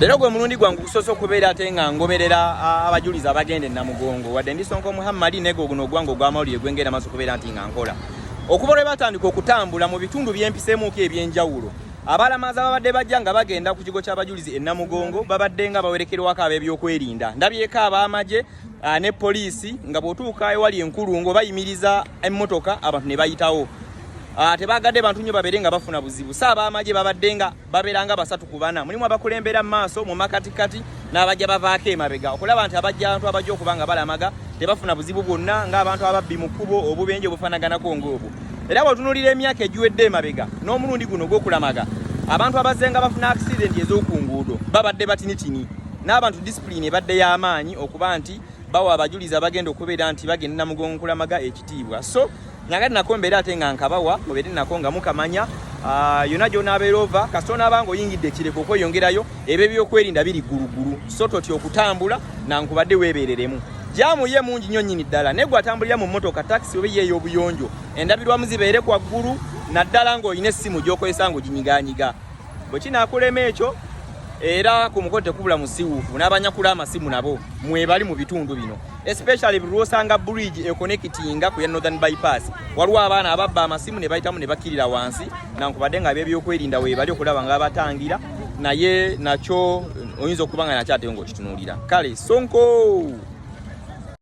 Lero gwe mulundi gwangu kusoso kubeera ate nga ngoberera abajuliza abagenda Namugongo wadde ndi Sonko Muhammad nego guno gwango gwa mawulire gwengera maso kubeera nti nga nkola okubola batandika okutambula mu bitundu by'empisemuuko ebyenjawulo abalamaza babadde bajja nga bagenda ku kigo ky'abajulizi Namugongo babadde nga bawerekerwako ab'ebyokwerinda ndabyeko ab'amagye ne poliisi nga bw'otuuka ewali enkulungo bayimiriza emmotoka abantu ne bayitawo tebagadde bantu nnyo babeere nga bafuna buzibu saaba amagye babadde nga babeeranga basatu ku bana mulimu abakulembera mu maaso mu makatikati n'abajja bavaako emabega okulaba nti abajja abantu abajja okuba nga balamaga tebafuna buzibu bwonna ng'abantu ababbi mu kkubo obubenje obufaanaganako ng'obwo era bw'otunuulira emyaka egiwedde emabega n'omulundi guno gw'okulamaga abantu abazze nga bafuna akisidenti ez'oku nguudo babadde batinitini n'abantu disipulini ebadde y'amaanyi okuba nti bawa abajulizi abagenda okubeera nti bagenda Namugongo kulamaga ekitiibwa so nagati nako mbeera ate nga nkabawa mubeere nako nga mukamanya yonna gy'onaabeera ova kasita onaaba ng'oyingidde ekireko okweyongerayo ebyo ebyokwerinda biri ggulugulu so totya okutambula nankubadde weebereremu jaamu ye mungi nnyo nnyini ddala naye gwe atambulira mu mmotoka takisi oba ye ey'obuyonjo endabirwamu zibeere kwa ggulu naddala ng'olina essimu gy'okozesa ng'oginyigaanyiga bwe kinaakulema ekyo era ku mukono tekubula musiwuufu n'abanyakula amasimu nabo mwebali mu bitundu bino especially bulwosanga bridge ekonnekitinga ku ya Northern Bypass waliwo abaana ababba amasimu ne bayitamu ne bakirira wansi nankubadde nga byebyokwerinda weebali okulaba nga abatangira naye nakyo oyinza okuba nga nakyateyo ng'okitunuulira kale Sonko